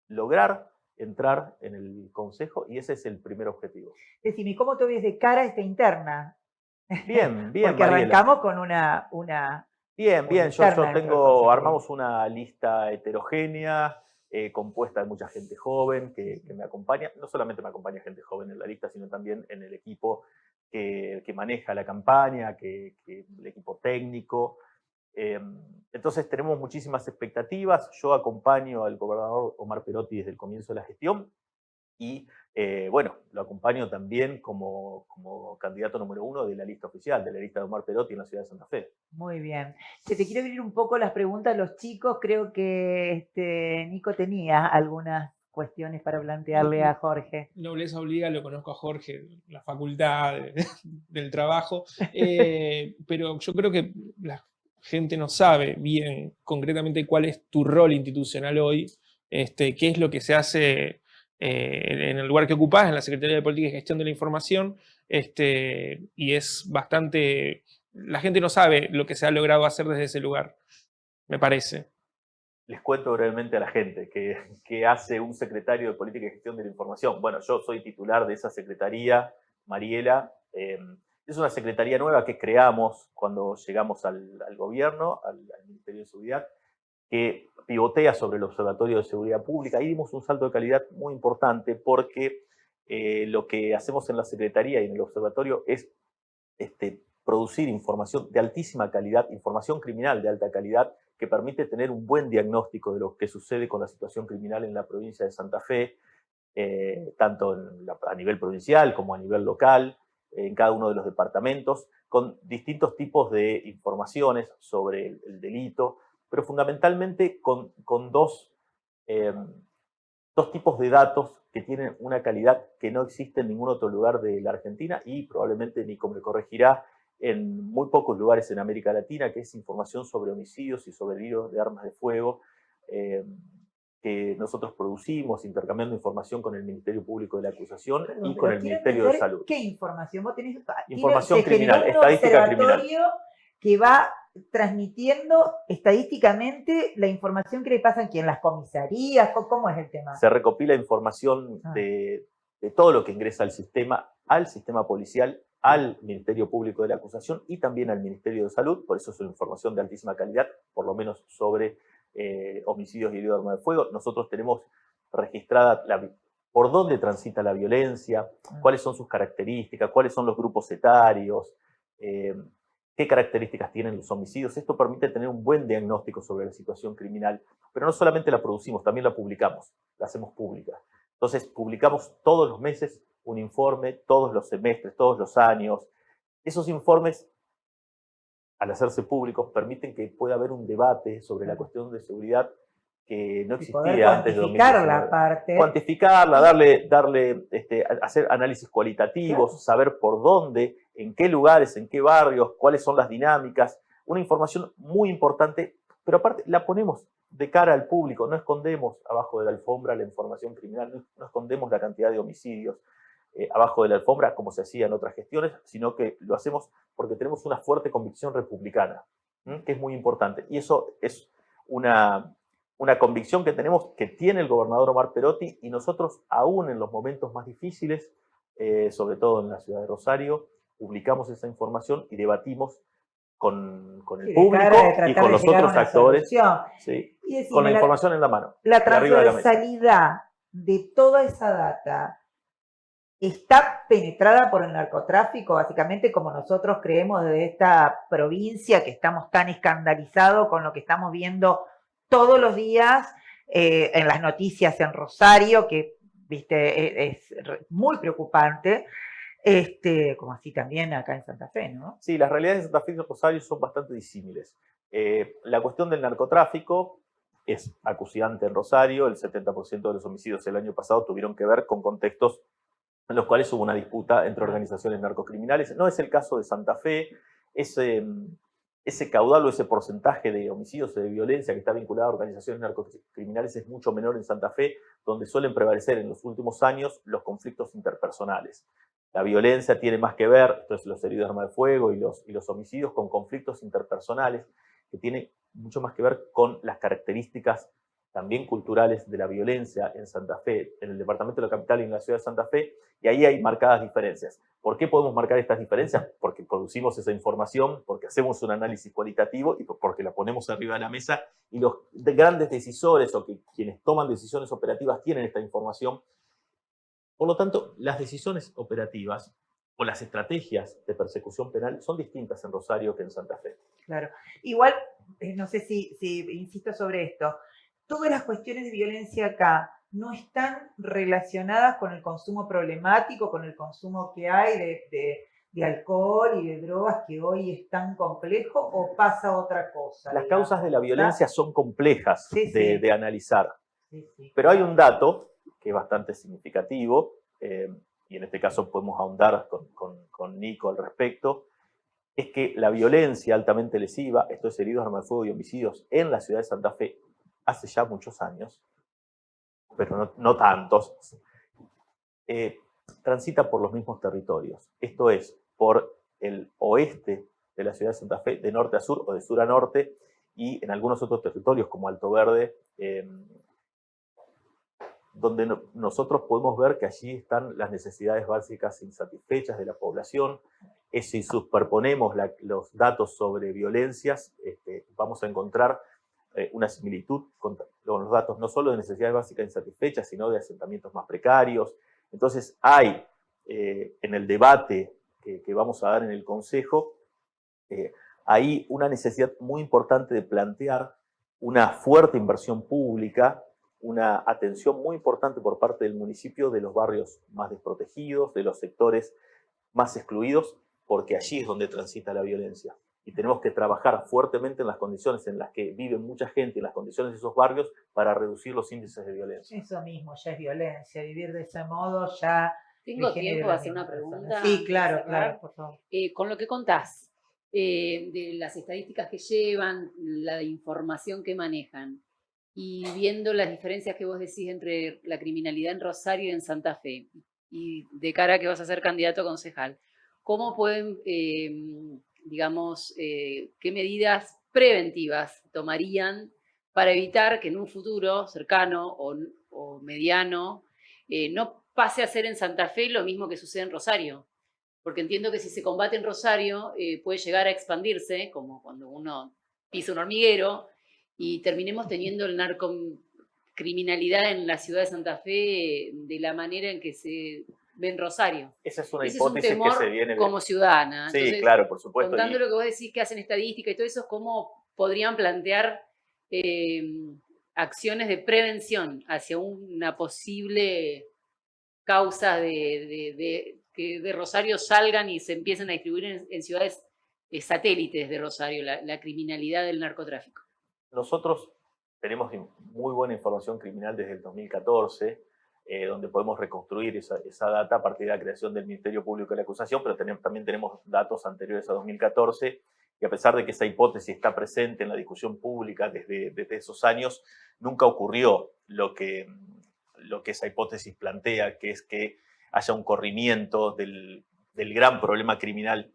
lograr entrar en el consejo y ese es el primer objetivo. Decime, ¿cómo te ves de cara a esta interna? Bien, Porque Mariela, arrancamos con una Bien, armamos una lista heterogénea, compuesta de mucha gente joven que me acompaña. No solamente me acompaña gente joven en la lista, sino también en el equipo que maneja la campaña, el equipo técnico. Entonces tenemos muchísimas expectativas. Yo acompaño al gobernador Omar Perotti desde el comienzo de la gestión y bueno, lo acompaño también como candidato número 1 de la lista oficial, de la lista de Omar Perotti en la ciudad de Santa Fe. Muy bien. Te quiero abrir un poco las preguntas a los chicos. Creo que Nico tenía algunas cuestiones para plantearle a Jorge. Nobleza obliga, lo conozco a Jorge, la facultad del trabajo, pero yo creo que la gente no sabe bien concretamente cuál es tu rol institucional hoy, qué es lo que se hace en el lugar que ocupás, en la Secretaría de Política y Gestión de la Información, y es bastante... La gente no sabe lo que se ha logrado hacer desde ese lugar, me parece. Les cuento brevemente a la gente que hace un secretario de Política y Gestión de la Información. Bueno, yo soy titular de esa secretaría, Mariela. Es una secretaría nueva que creamos cuando llegamos al gobierno, al Ministerio de Seguridad, que pivotea sobre el Observatorio de Seguridad Pública. Ahí dimos un salto de calidad muy importante porque lo que hacemos en la Secretaría y en el Observatorio es producir información de altísima calidad, información criminal de alta calidad, que permite tener un buen diagnóstico de lo que sucede con la situación criminal en la provincia de Santa Fe, tanto a nivel provincial como a nivel local, en cada uno de los departamentos, con distintos tipos de informaciones sobre el delito, pero fundamentalmente con dos tipos de datos que tienen una calidad que no existe en ningún otro lugar de la Argentina y probablemente Nico me corregirá, en muy pocos lugares en América Latina, que es información sobre homicidios y sobre delitos de armas de fuego, que nosotros producimos, intercambiando información con el Ministerio Público de la Acusación y con el Ministerio de Salud. ¿Qué información? Vos tenés información criminal, estadística criminal. Que va transmitiendo estadísticamente la información que le pasa aquí en las comisarías. ¿Cómo es el tema? Se recopila información de todo lo que ingresa al sistema policial, al Ministerio Público de la Acusación y también al Ministerio de Salud. Por eso es una información de altísima calidad, por lo menos sobre homicidios y heridos de arma de fuego. Nosotros tenemos registrada por dónde transita la violencia, cuáles son sus características, cuáles son los grupos etarios, qué características tienen los homicidios. Esto permite tener un buen diagnóstico sobre la situación criminal, pero no solamente la producimos, también la publicamos, la hacemos pública. Entonces, publicamos todos los meses un informe, todos los semestres, todos los años. Esos informes, al hacerse públicos, permiten que pueda haber un debate sobre la cuestión de seguridad que no existía antes de 2019. Cuantificarla, darle, hacer análisis cualitativos, saber por dónde, en qué lugares, en qué barrios, cuáles son las dinámicas. Una información muy importante, pero aparte la ponemos de cara al público, no escondemos abajo de la alfombra la información criminal, no escondemos la cantidad de homicidios abajo de la alfombra como se hacía en otras gestiones, sino que lo hacemos porque tenemos una fuerte convicción republicana, que es muy importante. Y eso es una convicción que tenemos, que tiene el gobernador Omar Perotti, y nosotros aún en los momentos más difíciles, sobre todo en la ciudad de Rosario, publicamos esa información y debatimos con el público y con los otros actores, con la información en la mano. La transversalidad de toda esa data está penetrada por el narcotráfico, básicamente, como nosotros creemos de esta provincia, que estamos tan escandalizados con lo que estamos viendo todos los días en las noticias en Rosario, que viste es muy preocupante, como así también acá en Santa Fe, ¿no? Sí, las realidades de Santa Fe y Rosario son bastante disímiles. La cuestión del narcotráfico es acuciante en Rosario. El 70% de los homicidios el año pasado tuvieron que ver con contextos en los cuales hubo una disputa entre organizaciones narcocriminales. No es el caso de Santa Fe. Ese caudal o ese porcentaje de homicidios o de violencia que está vinculado a organizaciones narcocriminales es mucho menor en Santa Fe, donde suelen prevalecer en los últimos años los conflictos interpersonales. La violencia tiene más que ver, entonces los heridos de arma de fuego y los homicidios, con conflictos interpersonales que tienen mucho más que ver con las características también culturales de la violencia en Santa Fe, en el departamento de la capital y en la ciudad de Santa Fe, y ahí hay marcadas diferencias. ¿Por qué podemos marcar estas diferencias? Porque producimos esa información, porque hacemos un análisis cualitativo y porque la ponemos arriba de la mesa, y los grandes decisores o quienes toman decisiones operativas tienen esta información. Por lo tanto, las decisiones operativas o las estrategias de persecución penal son distintas en Rosario que en Santa Fe. Claro. Igual, no sé si insisto sobre esto, todas las cuestiones de violencia acá no están relacionadas con el consumo problemático, con el consumo que hay de alcohol y de drogas que hoy es tan complejo, o pasa otra cosa? Las causas de la violencia son complejas de analizar. Pero hay un dato que es bastante significativo, y en este caso podemos ahondar con Nico al respecto, es que la violencia altamente lesiva, esto es heridos, armas de fuego y homicidios en la ciudad de Santa Fe, hace ya muchos años, pero no tantos, transita por los mismos territorios. Esto es, por el oeste de la ciudad de Santa Fe, de norte a sur o de sur a norte, y en algunos otros territorios como Alto Verde, donde nosotros podemos ver que allí están las necesidades básicas insatisfechas de la población. Si superponemos los datos sobre violencias, vamos a encontrar una similitud con los datos no solo de necesidades básicas insatisfechas, sino de asentamientos más precarios. Entonces hay en el debate que vamos a dar en el Consejo, hay una necesidad muy importante de plantear una fuerte inversión pública, una atención muy importante por parte del municipio de los barrios más desprotegidos, de los sectores más excluidos, porque allí es donde transita la violencia. Y tenemos que trabajar fuertemente en las condiciones en las que vive mucha gente, en las condiciones de esos barrios, para reducir los índices de violencia. Eso mismo ya es violencia, vivir de ese modo ya... ¿Tengo tiempo de hacer una pregunta? Sí, claro, por favor. Con lo que contás, de las estadísticas que llevan, la información que manejan, y viendo las diferencias que vos decís entre la criminalidad en Rosario y en Santa Fe, y de cara a que vas a ser candidato a concejal, ¿cómo pueden, qué medidas preventivas tomarían para evitar que en un futuro cercano o mediano no pase a ser en Santa Fe lo mismo que sucede en Rosario? Porque entiendo que si se combate en Rosario puede llegar a expandirse, como cuando uno pisa un hormiguero, y terminemos teniendo el narcocriminalidad en la ciudad de Santa Fe de la manera en que se ve en Rosario. Esa es una hipótesis es un temor que se viene como ciudadana. Sí, entonces, claro, por supuesto. Contando lo que vos decís que hacen estadística y todo eso, ¿cómo podrían plantear acciones de prevención hacia una posible causa que de Rosario salgan y se empiecen a distribuir en ciudades satélites de Rosario, la criminalidad del narcotráfico? Nosotros tenemos muy buena información criminal desde el 2014, donde podemos reconstruir esa data a partir de la creación del Ministerio Público de la Acusación, pero también tenemos datos anteriores a 2014, y a pesar de que esa hipótesis está presente en la discusión pública desde esos años, nunca ocurrió lo que esa hipótesis plantea, que es que haya un corrimiento del gran problema criminal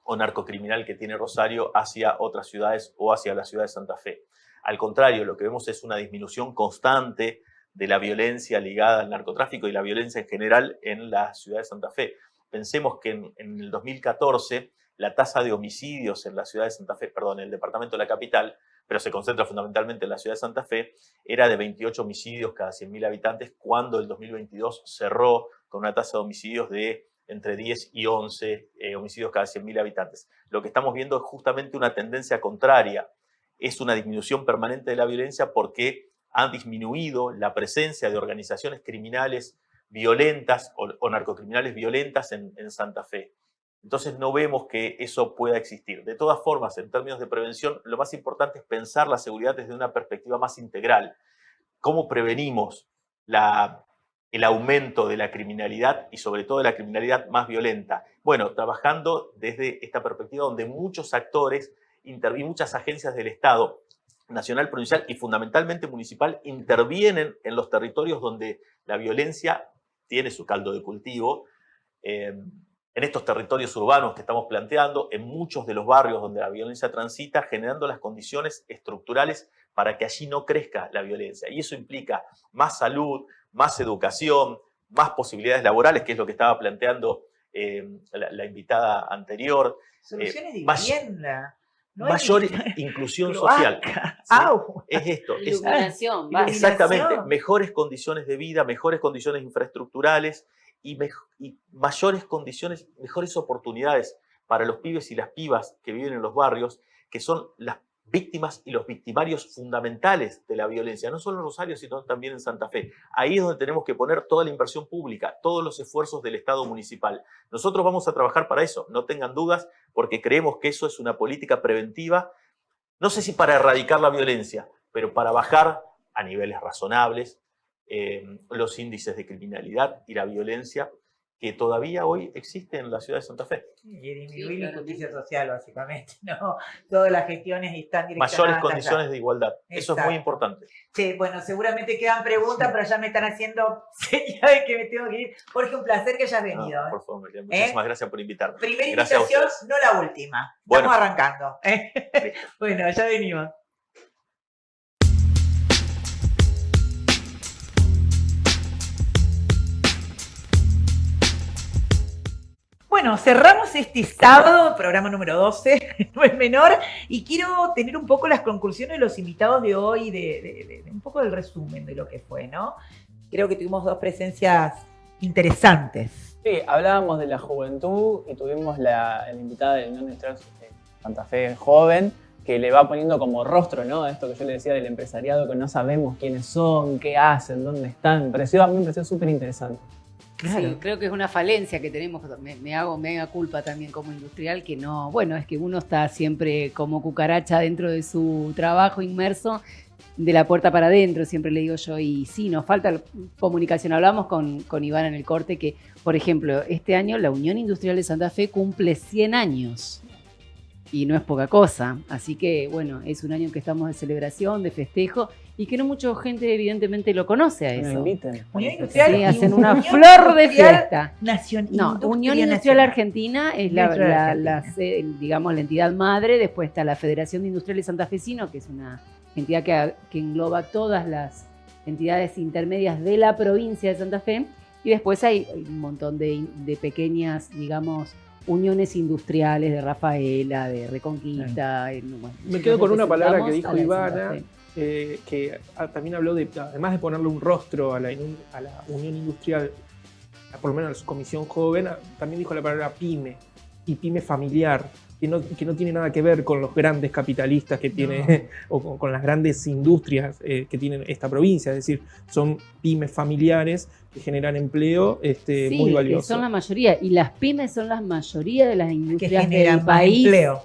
o narcocriminal que tiene Rosario hacia otras ciudades o hacia la ciudad de Santa Fe. Al contrario, lo que vemos es una disminución constante de la violencia ligada al narcotráfico y la violencia en general en la ciudad de Santa Fe. Pensemos que en el 2014 la tasa de homicidios en la ciudad de Santa Fe, en el departamento de la capital, pero se concentra fundamentalmente en la ciudad de Santa Fe, era de 28 homicidios cada 100.000 habitantes, cuando el 2022 cerró con una tasa de homicidios de entre 10 y 11 homicidios cada 100.000 habitantes. Lo que estamos viendo es justamente una tendencia contraria. Es una disminución permanente de la violencia porque ha disminuido la presencia de organizaciones criminales violentas o narcocriminales violentas en Santa Fe. Entonces no vemos que eso pueda existir. De todas formas, en términos de prevención, lo más importante es pensar la seguridad desde una perspectiva más integral. ¿Cómo prevenimos el aumento de la criminalidad y sobre todo de la criminalidad más violenta? Bueno, trabajando desde esta perspectiva donde muchos actores y muchas agencias del Estado, nacional, provincial y fundamentalmente municipal, intervienen en los territorios donde la violencia tiene su caldo de cultivo, en estos territorios urbanos que estamos planteando, en muchos de los barrios donde la violencia transita, generando las condiciones estructurales para que allí no crezca la violencia. Y eso implica más salud, más educación, más posibilidades laborales, que es lo que estaba planteando la invitada anterior. Soluciones de vivienda. Mayor inclusión social. ¿Sí? Es esto. Iluminación. Exactamente. Mejores condiciones de vida, mejores condiciones infraestructurales y mayores condiciones, mejores oportunidades para los pibes y las pibas que viven en los barrios, que son las víctimas y los victimarios fundamentales de la violencia, no solo en Rosario, sino también en Santa Fe. Ahí es donde tenemos que poner toda la inversión pública, todos los esfuerzos del Estado municipal. Nosotros vamos a trabajar para eso, no tengan dudas, porque creemos que eso es una política preventiva, no sé si para erradicar la violencia, pero para bajar a niveles razonables los índices de criminalidad y la violencia que todavía hoy existe en la ciudad de Santa Fe. Y disminuir la injusticia social, básicamente, ¿no? Todas las gestiones están direccionadas. Mayores condiciones de igualdad. Eso es muy importante. Sí, bueno, seguramente quedan preguntas, pero ya me están haciendo señales que me tengo que ir. Jorge, un placer que hayas venido. Por favor, María, muchísimas gracias por invitarme. Primera Gracias invitación, no la última. Estamos arrancando. Bueno, ya venimos. Bueno, cerramos este sábado, programa número 12, no es menor, y quiero tener un poco las conclusiones de los invitados de hoy, de un poco del resumen de lo que fue, ¿no? Creo que tuvimos dos presencias interesantes. Sí, hablábamos de la juventud y tuvimos la invitada de la Unión Industrial Santa Fe joven, que le va poniendo como rostro, ¿no? A esto que yo le decía del empresariado, que no sabemos quiénes son, qué hacen, dónde están. A mí me pareció súper interesante. Claro. Sí, creo que es una falencia que tenemos, me hago mega culpa también como industrial, que no, bueno, es que uno está siempre como cucaracha dentro de su trabajo inmerso, de la puerta para adentro, siempre le digo yo, y sí, nos falta comunicación. Hablamos con Iván en el corte que, por ejemplo, este año la Unión Industrial de Santa Fe cumple 100 años. Y no es poca cosa, así que bueno, es un año que estamos de celebración, de festejo, y que no mucha gente evidentemente lo conoce a eso. Unión Industrial, sí, hacen una flor de fiesta. Unión Industrial Argentina es digamos, la entidad madre, después está la Federación de Industriales Santafesino, que es una entidad que engloba todas las entidades intermedias de la provincia de Santa Fe, y después hay un montón de pequeñas, digamos, uniones industriales de Rafaela, de Reconquista. Me quedo con una palabra que dijo Ivana, que también habló de, además de ponerle un rostro a la Unión Industrial, por lo menos a su comisión joven, también dijo la palabra pyme, y pyme familiar, que no tiene nada que ver con los grandes capitalistas que tiene, o con las grandes industrias que tiene esta provincia, es decir, son pymes familiares que generan empleo muy valioso. Son la mayoría, y las pymes son la mayoría de las industrias del país, empleo.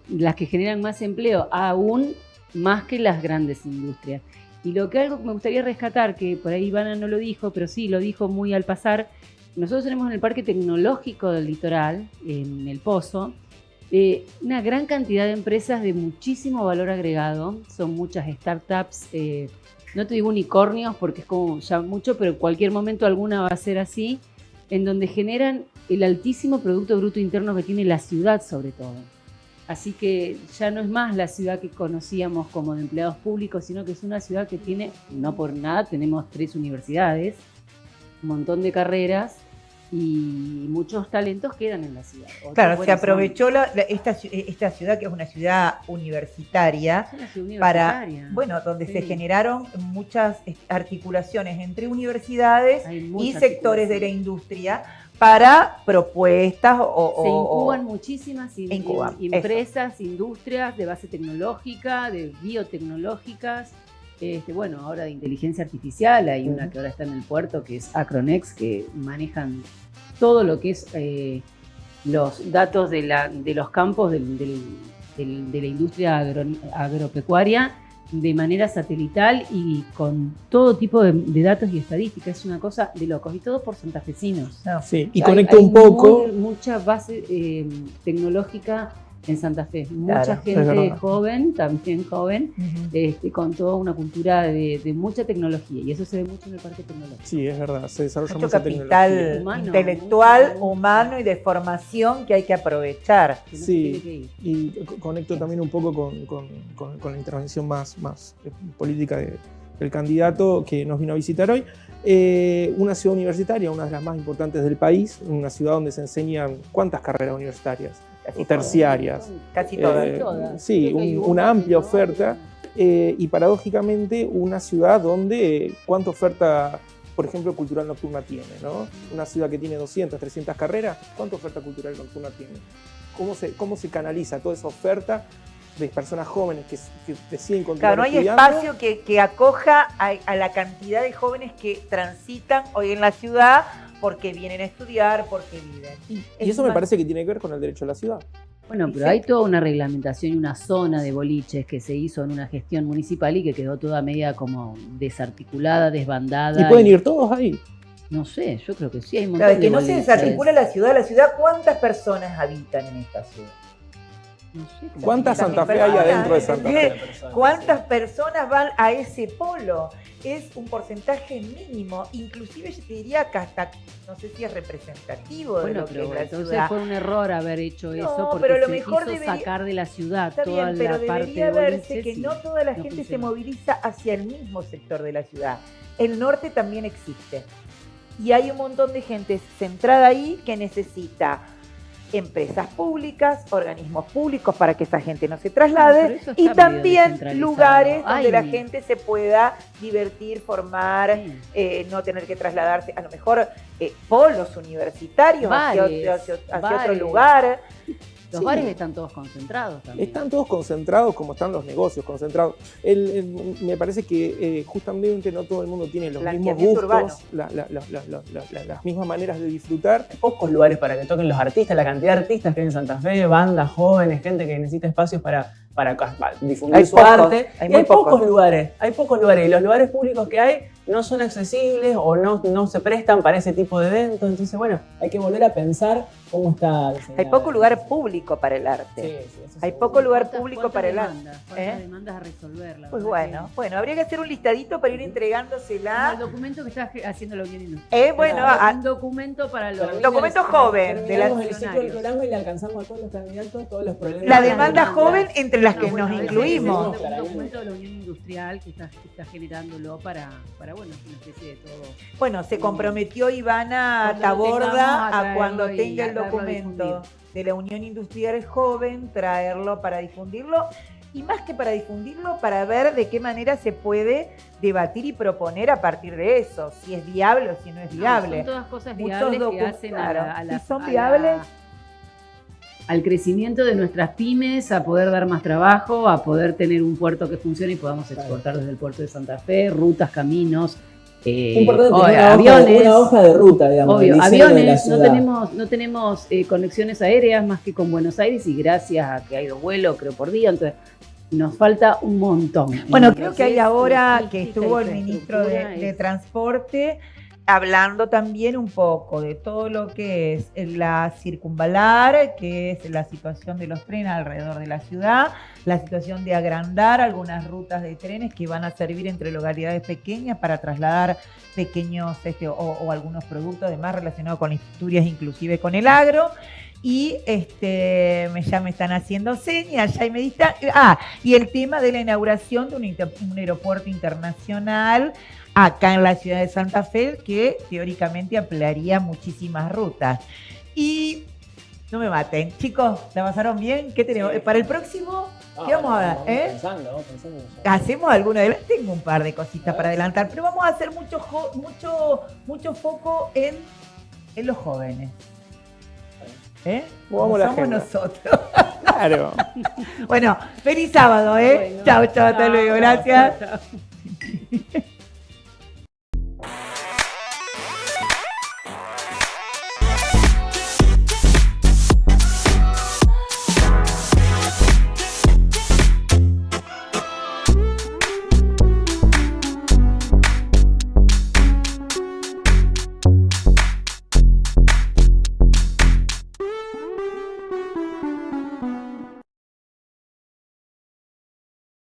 Las que generan más empleo, aún más que las grandes industrias. Y algo que me gustaría rescatar, que por ahí Ivana no lo dijo, pero sí lo dijo muy al pasar, nosotros tenemos en el Parque Tecnológico del Litoral, en El Pozo, una gran cantidad de empresas de muchísimo valor agregado, son muchas startups, no te digo unicornios porque es como ya mucho, pero en cualquier momento alguna va a ser así, en donde generan el altísimo Producto Bruto Interno que tiene la ciudad sobre todo. Así que ya no es más la ciudad que conocíamos como de empleados públicos, sino que es una ciudad que tiene, no por nada, tenemos 3 universidades, un montón de carreras, y muchos talentos quedan en la ciudad. Claro, se aprovechó esta ciudad, que es una ciudad universitaria, para, bueno, donde se generaron muchas articulaciones entre universidades y sectores de la industria para propuestas se incuban muchísimas empresas, industrias de base tecnológica, de biotecnológicas. Bueno, ahora de inteligencia artificial, hay una que ahora está en el puerto que es Acronex, que manejan todo lo que es los datos de los campos de la industria agropecuaria de manera satelital y con todo tipo de datos y estadísticas. Es una cosa de locos, y todo por santafesinos. Sí, y conecta un poco. Mucha base tecnológica en Santa Fe, mucha gente joven, también joven, con toda una cultura de mucha tecnología, y eso se ve mucho en el Parque Tecnológico. Sí, es verdad, se desarrolla mucho mucha capital intelectual, humano y de formación que hay que aprovechar. Sí, y conecto también un poco con la intervención más política del candidato que nos vino a visitar hoy. Una ciudad universitaria, una de las más importantes del país, una ciudad donde se enseñan ¿cuántas carreras universitarias? Terciarias. Casi todas. Sí, una amplia oferta y paradójicamente una ciudad donde cuánta oferta, por ejemplo, cultural nocturna tiene, ¿no? Una ciudad que tiene 200, 300 carreras, ¿cuánta oferta cultural nocturna tiene? ¿Cómo se canaliza toda esa oferta de personas jóvenes que deciden continuar Claro, no hay estudiando. espacio que acoja a la cantidad de jóvenes que transitan hoy en la ciudad porque vienen a estudiar, porque viven. Y eso me parece que tiene que ver con el derecho a la ciudad. Bueno, pero hay toda una reglamentación y una zona de boliches que se hizo en una gestión municipal y que quedó toda media como desarticulada, desbandada. ¿Y pueden ir todos ahí? No sé, yo creo que sí, hay un montón Claro, es que de no se boliches. desarticula la ciudad, ¿cuántas personas habitan en esta ciudad? No sé, como ¿Cuánta que- Santa Fe hay adentro de Santa Fe? ¿Cuántas personas van a ese polo? Es un porcentaje mínimo, inclusive yo te diría que hasta, no sé si es representativo de Bueno, lo que pero es la entonces ciudad. fue un error haber hecho eso No, porque pero lo se mejor quiso debería- sacar de la ciudad Está toda bien, pero la parte debería de verse boliches que y no toda la no gente se funcionó. moviliza hacia el mismo sector de la ciudad. El norte también existe. Y hay un montón de gente centrada ahí que necesita empresas públicas, organismos públicos para que esa gente no se traslade Pero eso está y medio también descentralizado. lugares donde Ay, la gente se pueda divertir, formar, Sí. no tener que trasladarse, a lo mejor polos universitarios hacia Bares, otro bares. lugar. Los Sí. bares están todos concentrados también. Están todos concentrados como están los negocios concentrados. Me parece que justamente no todo el mundo tiene los mismos Blanqueamiento gustos, las mismas maneras de disfrutar. Hay pocos lugares para que toquen los artistas, la cantidad de artistas que hay en Santa Fe, bandas jóvenes, gente que necesita espacios para difundir Hay su pocos, arte. hay Y muy hay pocos pocos. lugares, y los lugares públicos que hay no son accesibles o no se prestan para ese tipo de eventos. Entonces, bueno, hay que volver a pensar cómo está diseñado. Hay poco lugar público para el arte. Sí, eso Hay seguro. poco lugar ¿Cuántas- público para el cuántas arte. demandas? ¿Cuántas demandas a resolver? La Pues verdad bueno, habría que hacer un listadito para ir Como el entregándosela. documento que está haciendo la Unión Industrial. Bueno, Un documento para los... Para mí, documento joven de la- terminamos el ciclo del programa y le alcanzamos a todos los candidatos todos los problemas. La No, demanda demanda. joven entre las que No, bueno, nos ese incluimos. es un documento de la Unión Industrial que está generándolo para bueno, una especie de todo. Bueno, se comprometió Ivana Cuando lo tengamos, Taborda a a cuando traerlo y tenga el darlo a documento difundir. de la Unión Industrial Joven, traerlo para difundirlo. Y más que para difundirlo, para ver de qué manera se puede debatir y proponer a partir de eso, si es viable o si no es viable. Son todas cosas Muchos viables que docu- hacen claro, a la, si son a la- viables. al crecimiento de nuestras pymes, a poder dar más trabajo, a poder tener un puerto que funcione y podamos exportar desde el puerto de Santa Fe, rutas, caminos, Importante o tener aviones. una hoja de ruta, digamos. Obvio, el diseño de la aviones, ciudad. no tenemos conexiones aéreas más que con Buenos Aires y gracias a que hay 2 vuelos, creo, por día, entonces nos falta un montón. Bueno, En creo lo que hay es ahora logística que y estuvo el ministro infraestructura de es- Transporte hablando también un poco de todo lo que es la circunvalar, que es la situación de los trenes alrededor de la ciudad, la situación de agrandar algunas rutas de trenes que van a servir entre localidades pequeñas para trasladar pequeños o algunos productos además relacionados con industrias, inclusive con el agro. Y ya me están haciendo señas, ya me dictan. Y el tema de la inauguración de un aeropuerto internacional acá en la ciudad de Santa Fe, que teóricamente ampliaría muchísimas rutas. Y no me maten, chicos, ¿la pasaron bien? ¿Qué tenemos? Sí. Para el próximo, ¿qué vamos a ver? Vamos pensando. ¿Hacemos alguno de Tengo un par de cositas para adelantar, pero vamos a hacer mucho foco en los jóvenes. Movamos Como la somos agenda. nosotros. Claro. Bueno, feliz sábado, ¿eh? Bueno, Chao, hasta luego, gracias. chao.